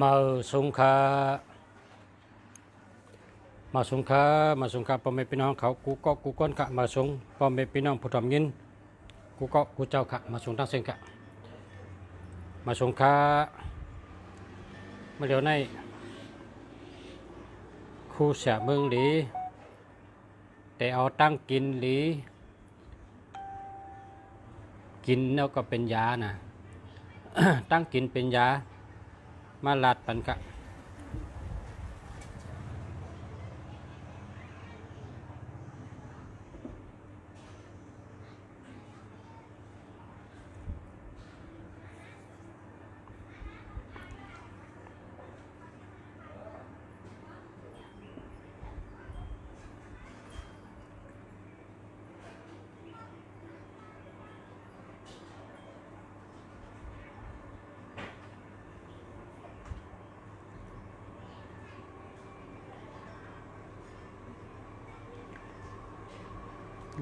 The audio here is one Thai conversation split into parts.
มาสงขาพ่อแม่พี่น้องเขากูก็กูก้นกะมาสงพ่อแม่พี่น้องผู้ทำยินกูก็กูเจ้าขะมาสงทั้งเส้นกะมาสงขาเมื่อเดี๋ยวในครูเสียเมืองหลีแต่เอาตั้งกินหลีกินแล้วก็เป็นยานะ ตั้งกินเป็นยามาลาดปันกะ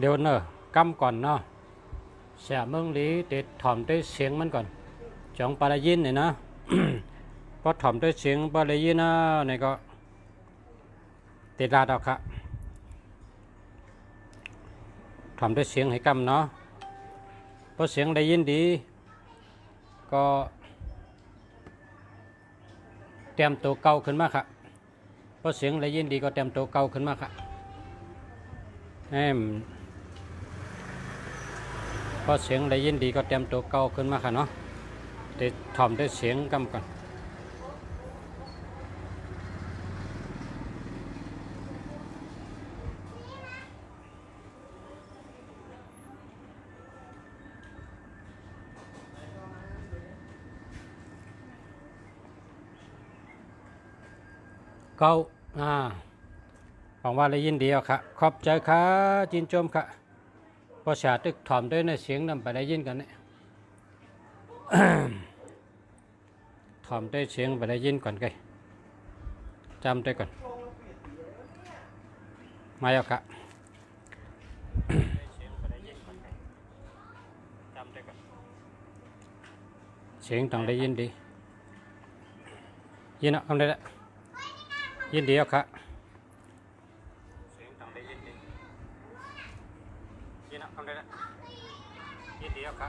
เดี๋ยวเนอะกำก่อนเนาะเสียเมืองหลีเด็ดถ่อมด้วยเสียงมันก่อนจองปลาได้ยินเนี่ยนะ พอถ่อมด้วยเสียงปลาได้ยินนะนี่ก็ติดลาดเอาค่ะถ่อมด้วยเสียงให้กำเนาะพอเสียงได้ยินดีก็เตรียมตัวเก่าขึ้นมาค่ะพอเสียงได้ยินดีก็เตรียมตัวเก่าขึ้นมาค่ะพอเสียงได้ยินดีก็เตรียมตัวเก่าขึ้นมาค่ะเนาะเดี๋ยวถ่อมด้วยเสียงกำก่อนเก่าหวังว่าได้ยินดีค่ะขอบใจค่ะจินจมค่ะพอเสียตึกถ่อมด้วยในเสียงนำไปได้ยินกันเนี่ย ถ่อมด้วยเสียงไปได้ยินก่อนไงจำได้ก่อนมาเอาค่ะเสียงต้องได้ยินดียินอ่ะคำได้ละยินดีเอาค่ะเสียงต้องได้ยินดียินอ่ะคำได้ละยินดีเอาค่ะ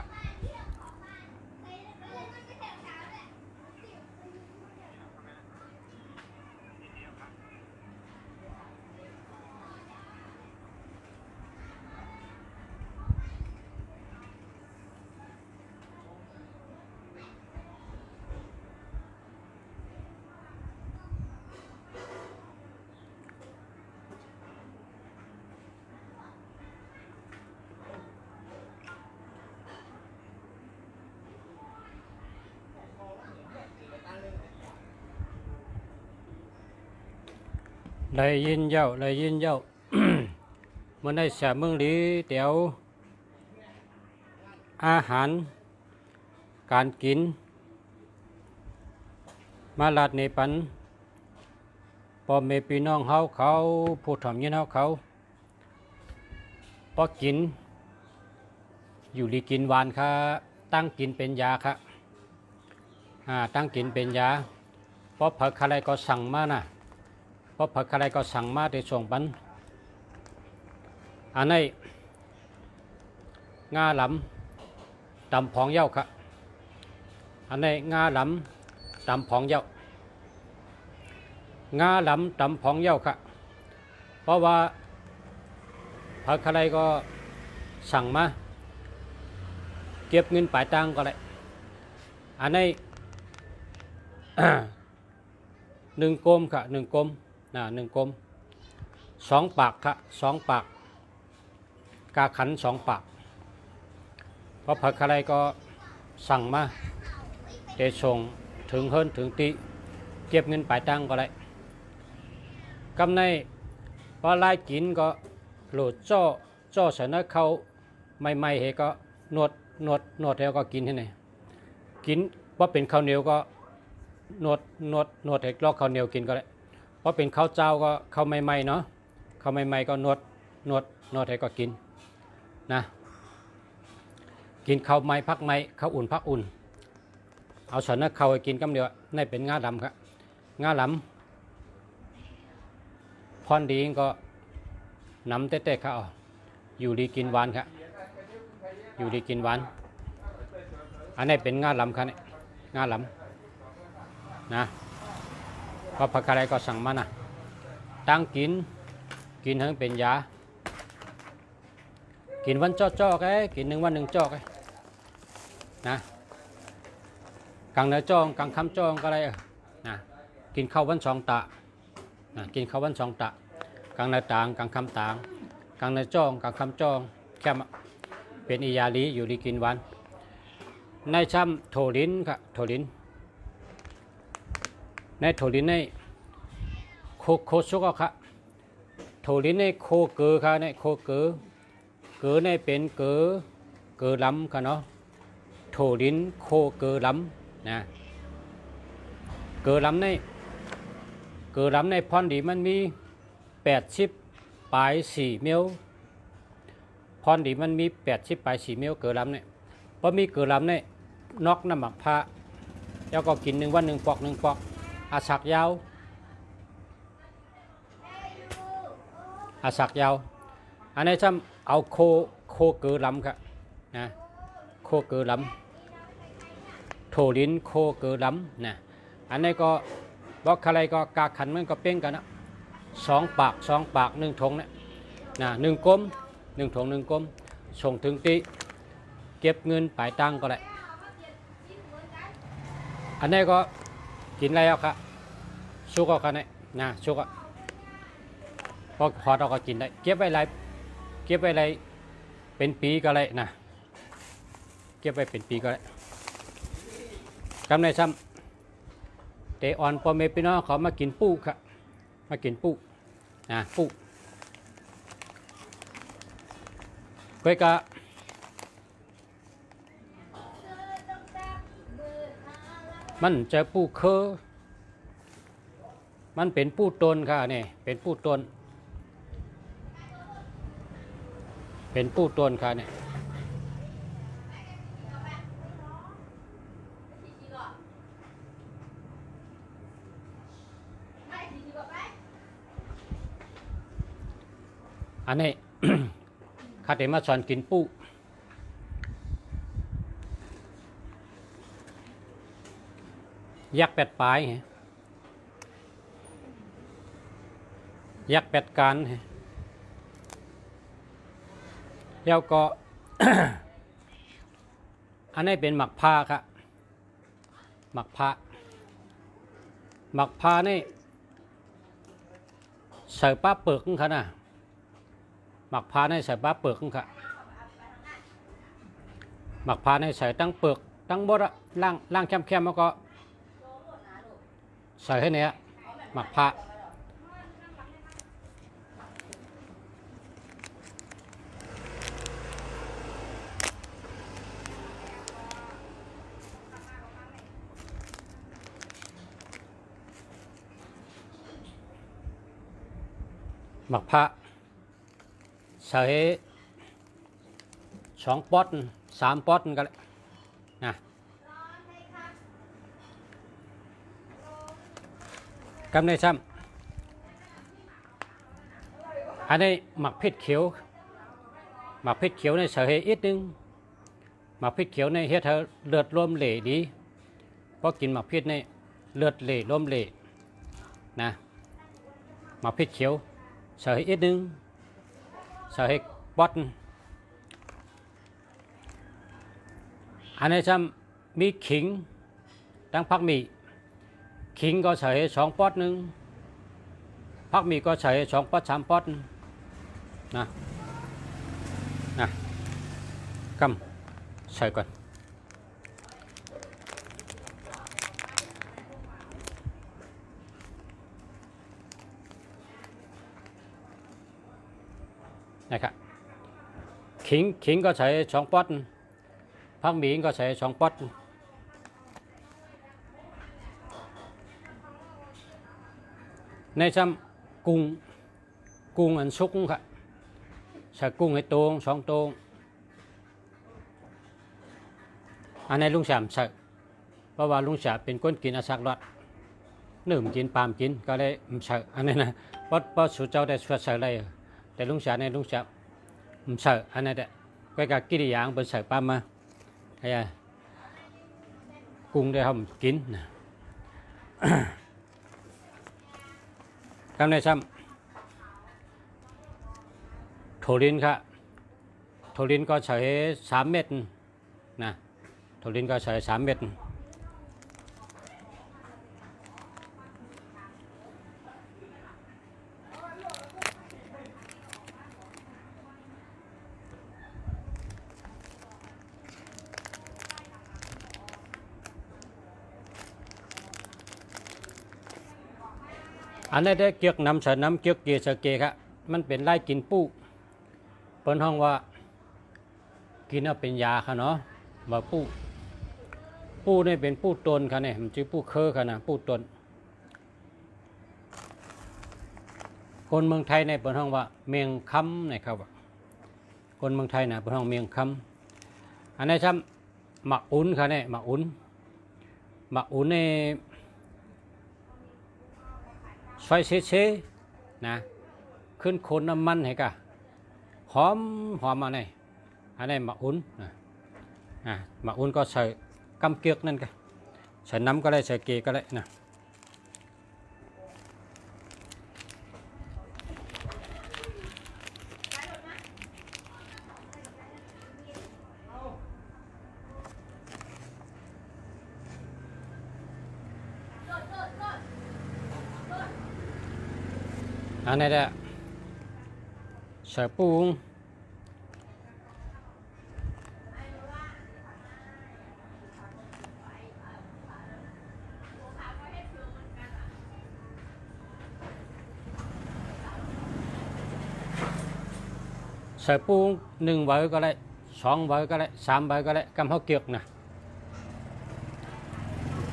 ได้ยินเย้าได้ยินเย้า มันได้เสียเมืองหลีเดี๋ยวอาหารการกินมาลาดในปันพ่อแม่พี่น้องเฮาเขาผู้ทำยินเฮาเขาพอกินอยู่ดีกินหวานค่ะตั้งกินเป็นยาค่ะตั้งกินเป็นยาเพราะผักอะไรก็สั่งมานะเพราะผักอะไรก็สั่งมาในส่งปันอันนี้งาหลำตำผองเย้าค่ะอันนี้งาหลำตำผองเย้างาหลำตำผองเย้าค่ะเพราะว่าผักอะไรก็สั่งมาเก็บเงินปลายตังก็ได้อันนี้ หนึ่งกลมค่ะหนึ่งกลมหนึ่งกลมสองปากค่ะสองปากกาขันสองปากเพราะผักอะไรก็สั่งมาจะส่งถึงเฮิรนถึงตีเก็บเงินปลายตังก็ได้กำในพอไล่กินก็โหลดจ่อใส่เนื้อเขาไม่เหก็นวดแล้วก็กินที่ไหนกินว่าเป็นข้าวเหนียวก็นวดให้ลอกข้าวเหนียวกินก็ได้เพราะเป็นข้าวเจ้าก็ข้าวใหม่ๆเนาะข้าวใหม่ๆก็นวดให้ก็กินนะ กินข้าวไม้พักไม้ข้าวอุ่นพักอุ่นเอาส่วนนั้นข้าวให้กินกำเดียวนี่เป็นงาดำครับงาหลำพรดีก็น้ำเต้ๆครับอยู่ดีกินหวานครับอยู่ดีกินหวานอันนี้เป็นงาหลำครับนี่งาหลำนะก็ผักอะไรก็สั่งมานะตั้งกินทั้งเป็นยากินวันจ่อๆcáiกิน1 วัน 1จ่อcáiนะกลางเนื้อจ้องกลางคำจ้องก็ได้นะกินข้าววัน2 ตะนะกินข้าววัน2 ตะกลางเนื้อต่างกลางคำต่างกลางเนื้อจ้องกลางคำจ้องแค่เป็นอิยาลีอยู่ดีกินหวานในช่ำโถลิ้นครับโถลิ้นในโถลิ้นในโคซุกครับโถลิ้นในโคเกือครับในโคเกือในเป็นเกือล้ำครับเนาะโถลิ้นโคเกือล้ำนะเกือล้ำในพรดีมันมี80 ปลาย 4 เมลพรดีมันมี80 ปลาย 4 เมลเกือล้ำเนี่ยพอมีเกือล้ำเนี่ยนอกน้ำหมักผ้าแล้วก็กิน1 วัน 1 ปอก 1 ปอกอาสักยาวอาสักยาวอันนี้จำเอาโคเกือล้ำครับนะโคเกือล้ำโถลิ้นโคเกือล้ำนะอันนี้ก็บอกอะไรก็กาขันมันก็เป้งกันนะ2 ปาก 1 ถงเนี่ยนะ1 กลม 1 ถง 1 กลมส่งถึงตีเก็บเงินปลายตังก็ได้อันนี้ก็กินแล้วครับชุกก็กันเนี่ยนะชุกก็พอเราก็กินได้เก็บไว้ไรเป็นปีก็ได้นะเก็บไว้เป็นปีก็ได้กำในซ้ำเตอ่อนพอเมพี่น้องเขามากินปูครับมากินปูนะปูก้อยกะมันจะปูเคอมันเป็นปูต้นค่ะนี่เป็นปูต้นค่ะนี่อันนี้ ข้าเดมาสอนกินปูยักษ์8 ปลายยักษ์8 การแล้วก็ อันนี้เป็นหมักผ้าครับหมักผ้านี่ใส่ป้าเปลือกค่ะนะหมักผ้านี่ใส่ป้าเปลือกค่ะหมักผ้านี่ใส่ตั้งเปลือกตั้งบดล่างแคมๆแล้วก็ใส่ให้เนี้ยหมักผ้าหมักผ้าใส่2 ปอด 3 ปอดกันเลยนะกำในซ้ำอันนี้หมักพริกเขียวในใส่ให้อีกนึงหมักพริกเขียวในเฮ็ดให้เลือดร่วมเหล่ดีเพราะกินหมักพริกในเลือดเหล่ร่วมเหล่นะหมักพริกเขียวใส่ให้อีกนึงใส่ให้ปอดอันนี้ซ้ำมีขิงตั้งพักมีขิงก็ใส่ให้2 ปอด 1พักมีก็ใส่ให้2 ปอด 3 ปอดนะกำใส่ก่อนนะครับขิงก็ใส่2 ปอดพักมีก็ใส่2 ปอดในซ้ำกุ้งอันสุกค่ะใส่กุ้งให้ตรง2 ตรง อันนี้ลุงฉามใส่เพราะว่าลุงฉาเป็นคนกินอาซักรอดนึ่มกินปามกินก็เลยใส่อันนี้นะเพราะสุเจ้าได้ช่วยใส่เลยแต่ลุงฉาเนี่ยลุงฉาใส่อันนี้แหละก็การกิริยาเป็นใส่ปามมาไอ้กุ้งได้ทำกินนะคำในซ้ำโถลินครับโถลินก็ใช้3 เม็ดนะโถลินก็ใช้3 เม็ดอันนี้ได้เกี่ยวน้ำเสน้ำเกี่ยวเกสเกครับมันเป็นไล่กินปูเปิ้นห้องว่ากินเอาเป็นยาค่ะเนาะว่าปูนี่เป็นปูตนค่ะเนี่ยมันชื่อปูเคอค่ะนะปูตนคนเมืองไทยในเปิ้นห้องว่าเมียงคำนะครับคนเมืองไทยนะเปิ้นห้องเมียงคำอันนี้ซ้ำหมักอุ่นค่ะเนี่ยหมักอุ่นนี่ซอยเชนะขึ้นโคนน้ำมันให้กะหอมอันนี้หมักอุ่นหมักอุ่นก็ใส่กำเกียกนั่นกะใส่น้ำก็ได้ใส่เกลือก็ได้นะอันนี้แหละใส่ปูงใส่ปู1 ใบก็ได้2 ใบก็ได้3 ใบก็ได้กำเขาเกียกนะ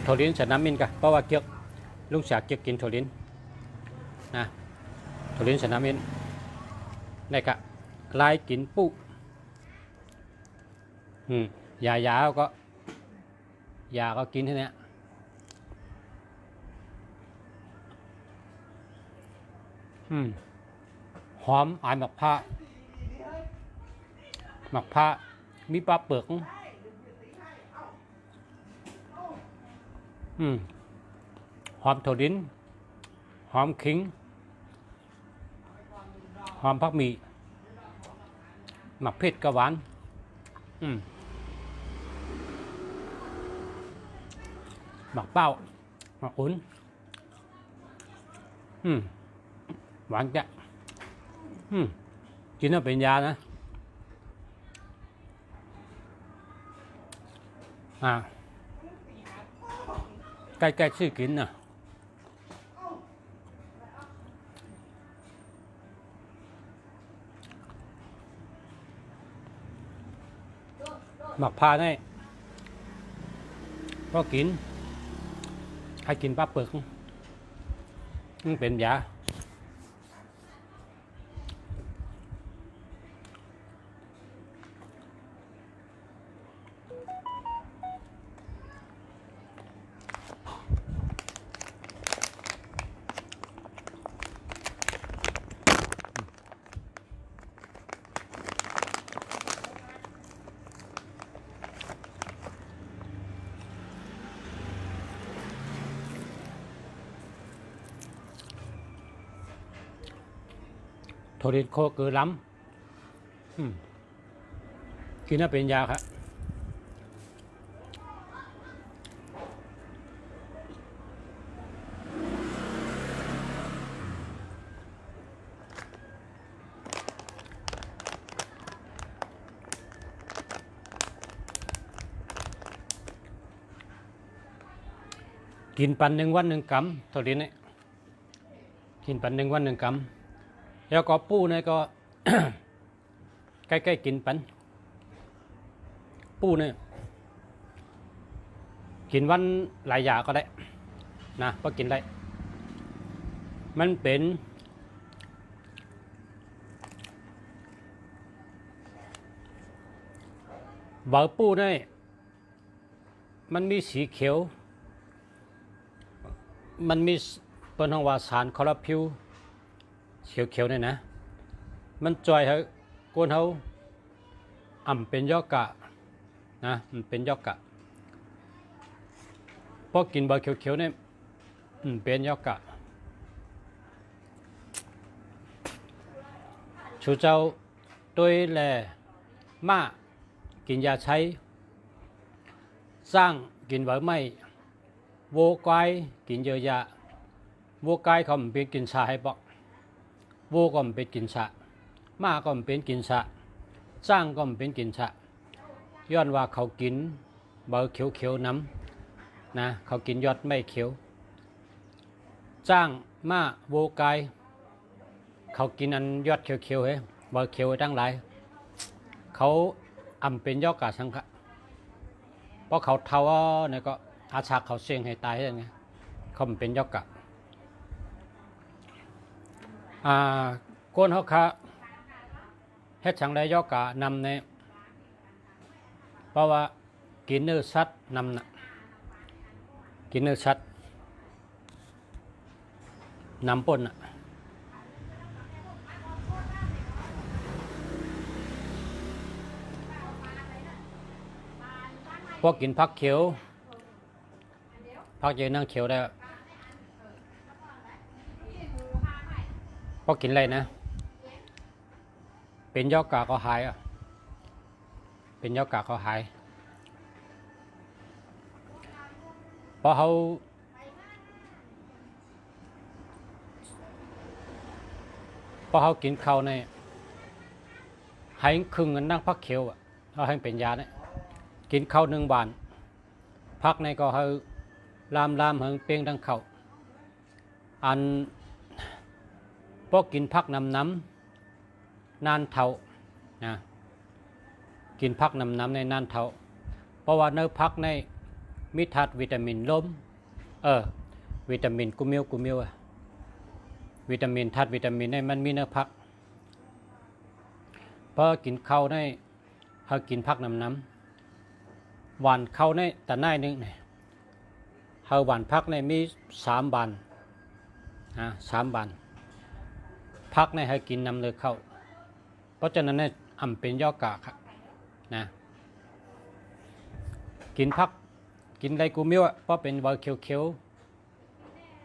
โถลินใส่น้ำมินกันเพราะว่าเกียกลุงฉากเกียกกินโถลินนะโถลินใส่น้ำมินนี่กะลายกินปูยาก็กินที่นี้หอมอายหมักผ้ามีปลาเปลือกหอมโถดินหอมขิงหอมผักมีหมักเผ็ดกับหวานหมักเป้าหมักอุ่นหวานจ้ะกินแล้วเป็นยานะใกล้ๆชื่อกินนะหมักพาได้ก็กินให้กินปลาเปลือกมันเป็นยาโทริโคเกลือล้ำกินแล้วเป็นยาครับกินปัน1 วัน 1 กำโทรินเนี่ยกินปัน1 วัน 1 กำแล้วก็ปูเนี่ยก็ ใกล้ๆกินปันปูเนี่ยกินวันหลายอย่างก็ได้นะก็กินได้มันเป็นเบอร์ปูเนี่ย มันมีสีเขียวมันมีเปิ้นห้องว่าสารคลอโรฟิลล์เขียวๆนี่นะมันจ่อยให้ก้นเฮาอ่ำเป็นยอกะนะมันเป็นยอกะพอกินใบเขียวๆเนี่ยเป็นยอกะชูเจ้าด้วยแลมากินยาใช้สร้างกินไว้ไม่โวกายกินเยอะยาโวกายเขาเป็นกินชาให้บอกโวก็เป็นกินชามาก็เป็นกินชาสร้างก็เป็นกินชาย้อนว่าเขากินเบอร์เขียวๆน้ำนะเขากินยอดไม่เขียวจ้างมาโวกายเขากินอันยอดเขียวๆเฮ้เบอร์เขียวตั้งหลายเขาอ่ำเป็นยอกกาสังฆะเพราะเขาเท่าเนี่ยก็อาชาเขาเสี่ยงให้ตายอย่างเงี้ยเขาเป็นยอกกะก้นเขาคะเฮ็ดฉังได้ยอกกะนำในเพราะว่ากินเนื้อสัตว์นำนะกินเนื้อสัตว์นำป่นพวกกินผักเขียวผักเยอะนั่งเขียวได้พวกกินอะไรนะเป็นยอกาก็หายเป็นยอกาก็หายเพราะเขากินข้าวในให้ครึ่งเงินนั่งพักเขียวเขาให้เป็นยาเนี่ยกินข้าว1 บาทพักในก็ให้ลามให้เปียงดังข้าวอันพวกกินพักน้ำนานเท่านะกินพักน้ำในนานเท่าเพราะว่าเนื้อพักในมีธาตุวิตามินลมวิตามินกุมิววิตามินธาตุวิตามินในมันมีเนื้อพักพอกินข้าวในเขากินพักน้ำหวานข้าวในแต่หน้านึงเนี่ยเขาหวานพักในมี3 บาท3 บาทพักในให้กินน้ำเลยเข้าเพราะฉะนั้นเนี่ยอ่ำเป็นยอกะครับนะกินพักกินไรกูมิ้วเพราะเป็นใบเขียว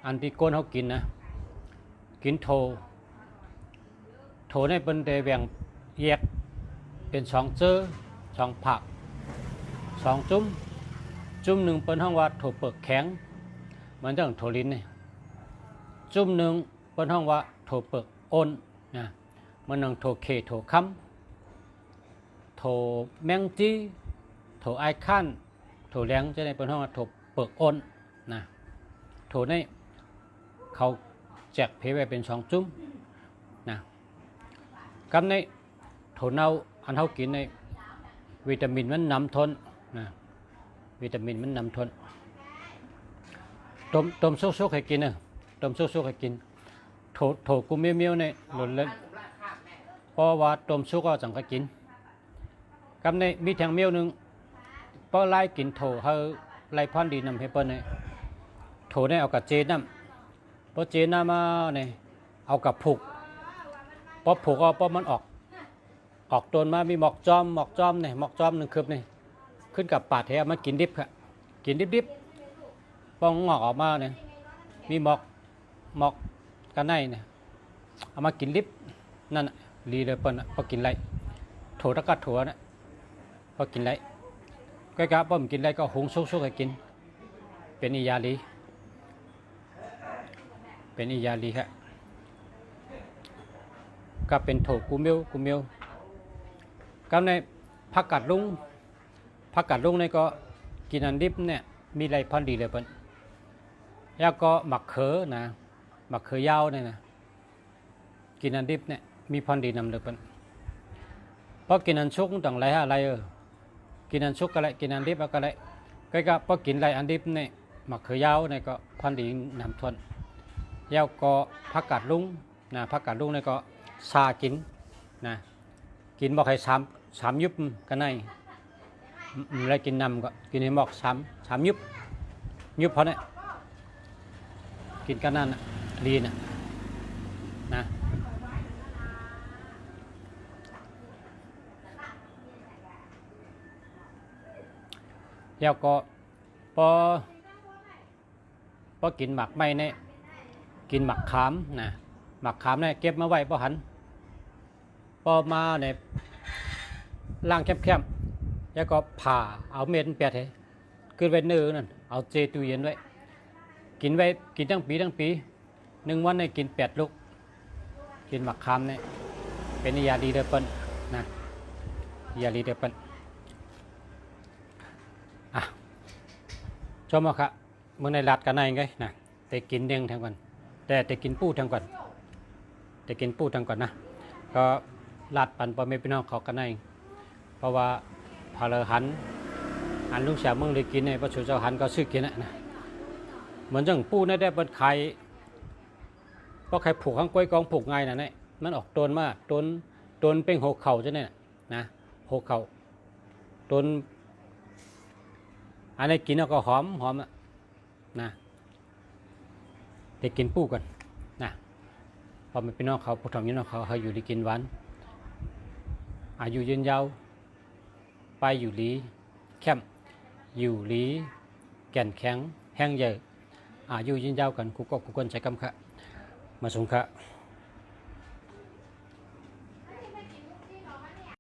อันที่ก้นเขากินนะกินโถในเป็นเดแหวงแยกเป็น2 เจอ2 ผัก2 จุ่มหนึ่งเป็นห้องว่าโถเปลือกแข็งเหมือนอย่างโถลิ้นนี่จุ่มหนึ่งเป็นห้องว่าโถเปลือกอ้นนะมันหนึ่งโถเคโถค้ำโถแมงจีโถไอคันโถแรงจะในเป็นห้องว่าโถเปลือกอ้นนะโถในเขาแจกเพไว้เป็น2 จุ่มนะกับในโถเน่าอันเขากินในวิตามินมันนำทนนะวิตามินมันนำทนต้มซุกๆให้กินต้มซุกๆให้กินโถกูเมียวในหล่นเลยเพราะว่าต้มซุกก็จังก็กินกับในมีแทงเมียวนึงเพราะไล่กินโถให้ไล่พันดีนำให้เปิ้ลเนี่ยโถเนี่ยเอากับเจน้ำเพราะเจน้ำมาเนี่ยเอากับผูกเพราะผูกเพราะมันออกต้นมามีหมอกจอมเนี่ยหมอกจอม1 คืบเนี่ยขึ้นกับปาดแท้มากินดิบครับกินดิบป้องงอกออกมาเนี่ยมีหมอกกันในเนี่ยเอามากินดิบนั่นรีเลยเปิ้ลพอกินไรโถตะกัดถั่วนะพอกินไรก็กะป้อมกินไรก็หุงซุกๆให้กินเป็นอียาลีครับก็เป็นโถกูมิวก็ในผักกาดลุงในก็กินอันดิบเนี่ยมีไรพันดีเลยเปิ้ลแล้วก็หมักเขือนะหมักเขือยาวเนี่ยนะกินอันดิบเนี่ยมีพันดีนำเลยเปิ้ลเพราะกินอันชุกต่างไรอะไรกินอันชุกก็ไรกินอันดิบก็ไรก็เพราะกินไรอันดิบเนี่ยหมักเขือยาวเนี่ยก็พันดีนำทวนแล้วก็ผักกาดลุงนะผักกาดลุงเนี่ยก็ซากินนะกินบอกให้3 ยุบกันใน แล้วกินน้ำก็กินให้หมอกสามยุบพอเนี่ยกินกันนั่นดีนะแล้วก็พอกินหมักไม่เนี่ยกินหมักขามนะหมักขามเนี่ยเก็บมาไว้พอหันพอมาเนี่ยล่างแคบๆแล้วก็ผ่าเอาเม็ดเปียกให้ขึ้นไว้เนื้อนั่นเอาเจตู้เย็นไว้กินทั้งปี1 วันเนี่ยกิน8 ลูกกินหมักขามเนี่ยเป็นยาดีเดอเปิลนะยาดีเดอเปิลชมเอาครับเมื่อในรัดกันในไงนะแต่กินเด้งทั้งวันแต่กินปูทั้งก่อนนะก็รัดปันปอไม่พี่น้องเขากันในเพราะว่าพอเราหันลุงเสียมึงเลยกินเนี่ยพอชูเจ้าหันก็ซื้อกินนะเหมือนจังปูนี่ได้เป็นไข่เพราะไข่ผูกข้างกล้วยกองผูกไงนะเนี่ยมันออกต้นมาต้นเป็น6 เข่าใช่ไหมนะ6 เข่าต้นอันนี้กินแล้วก็หอมนะแต่กินปูกันนะพอมันเป็นน้องเขาผู้ทำยืนน้องเขาอยู่ดีกินหวานอายุยืนยาวไปอยู่ลีแคมอยู่ลีแก่นแข็งแห้งใหญ่อายุยืนยาวกันกูก็กูคนใช้คำค่ะมาสงค่ะ